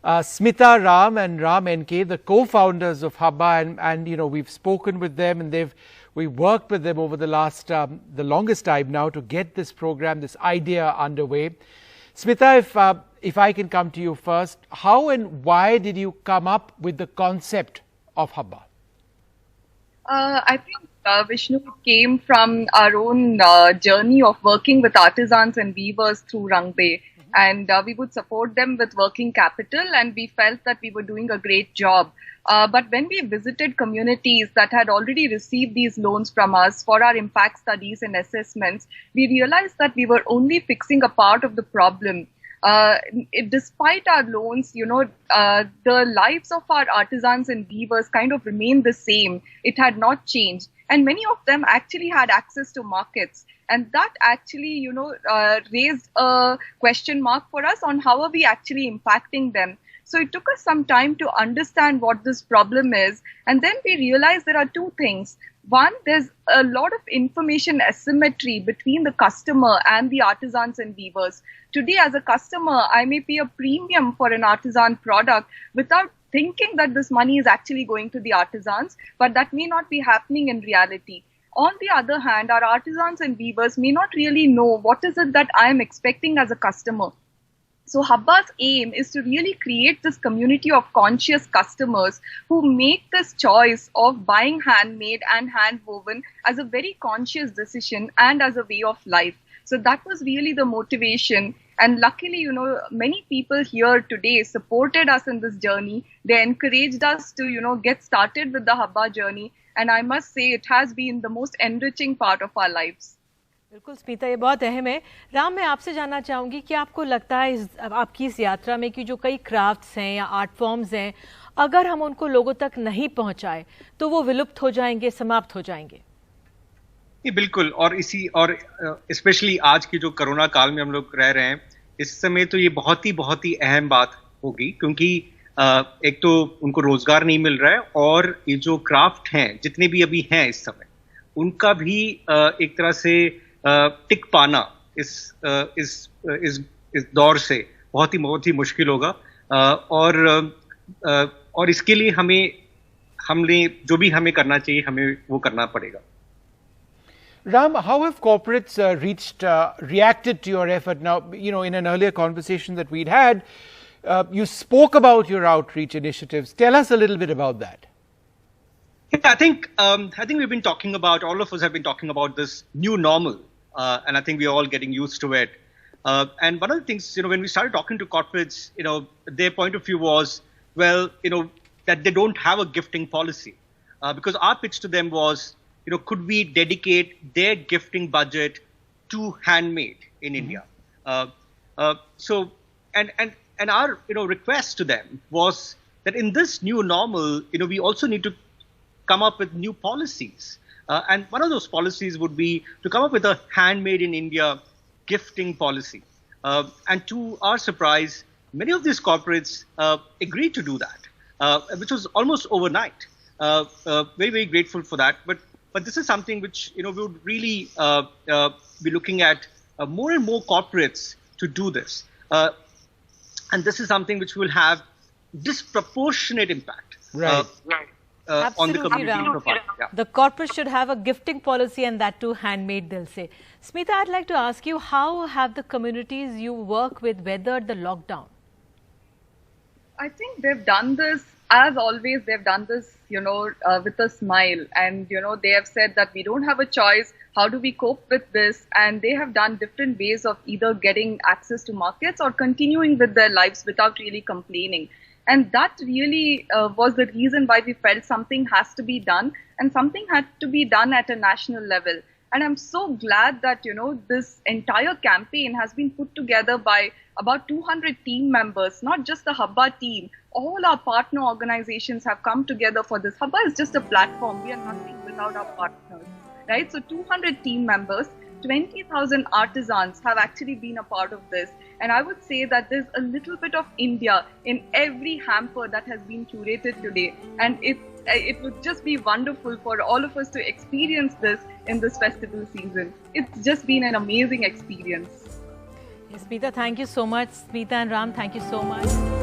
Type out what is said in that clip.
Smita, Ram and Ram NK, the co-founders of Habba, and we've spoken with them, and we worked with them over the longest time now to get this program, this idea underway. Smita, if I can come to you first, how and why did you come up with the concept of Habba? I think, Vishnu, it came from our own journey of working with artisans and weavers through Rangbe. And we would support them with working capital, and we felt that we were doing a great job. But when we visited communities that had already received these loans from us for our impact studies and assessments, we realized that we were only fixing a part of the problem. Despite our loans, the lives of our artisans and weavers kind of remained the same. It had not changed. And many of them actually had access to markets. And that actually, raised a question mark for us on how are we actually impacting them. So it took us some time to understand what this problem is. And then we realized there are two things. One, there's a lot of information asymmetry between the customer and the artisans and weavers. Today, as a customer, I may pay a premium for an artisan product without thinking that this money is actually going to the artisans, but that may not be happening in reality. On the other hand, our artisans and weavers may not really know what is it that I am expecting as a customer. So Habba's aim is to really create this community of conscious customers who make this choice of buying handmade and handwoven as a very conscious decision and as a way of life. So that was really the motivation. And luckily, many people here today supported us in this journey. They encouraged us to, get started with the Habba journey. And I must say it has been the most enriching part of our lives. बिल्कुल स्मिता, ये बहुत अहम है. राम, मैं आपसे जानना चाहूँगी कि आपको लगता है आपकी इस यात्रा में कि जो कई क्राफ्ट्स हैं या आर्ट फॉर्म्स हैं, अगर हम उनको लोगों तक नहीं पहुँचाए तो वो विलुप्त हो जाएंगे, समाप्त हो जाएंगे? ये बिल्कुल, और स्पेशली आज की जो कोरोना काल में हम लोग रह रहे हैं, इस समय तो ये बहुत ही अहम बात होगी, क्योंकि एक तो उनको रोजगार नहीं मिल रहा है, और ये जो क्राफ्ट हैं जितने भी अभी हैं इस समय, उनका भी एक तरह से टिक पाना इस दौर से बहुत ही मुश्किल होगा. और इसके लिए हमने जो भी हमें करना चाहिए, हमें वो करना पड़ेगा. Ram, how have corporates reacted to your effort? Now, in an earlier conversation that we'd had, you spoke about your outreach initiatives. Tell us a little bit about that. Yeah, I think we've been talking about, all of us have been talking about this new normal, and I think we're all getting used to it. And one of the things, when we started talking to corporates, their point of view was, well, that they don't have a gifting policy, because our pitch to them was, could we dedicate their gifting budget to handmade in India? So, and our, request to them was that in this new normal, we also need to come up with new policies. And one of those policies would be to come up with a handmade in India gifting policy. And to our surprise, many of these corporates agreed to do that, which was almost overnight. Very grateful for that. But this is something which, we would really be looking at more and more corporates to do this. And this is something which will have disproportionate impact. Right. On the community profile. Yeah. The corporate should have a gifting policy, and that too Handmade Dil Se. Smita, I'd like to ask you, how have the communities you work with weathered the lockdown? I think they've done this, as always, they've done this, with a smile. And, they have said that we don't have a choice. How do we cope with this? And they have done different ways of either getting access to markets or continuing with their lives without really complaining. And that really was the reason why we felt something has to be done, and something had to be done at a national level. And I'm so glad that, this entire campaign has been put together by about 200 team members, not just the Habba team. All our partner organizations have come together for this. Habba is just a platform. We are nothing without our partners, right? So 200 team members, 20,000 artisans have actually been a part of this. And I would say that there's a little bit of India in every hamper that has been curated today. And it would just be wonderful for all of us to experience this in this festival season. It's just been an amazing experience. Yes, Smita, thank you so much. Smita and Ram, thank you so much.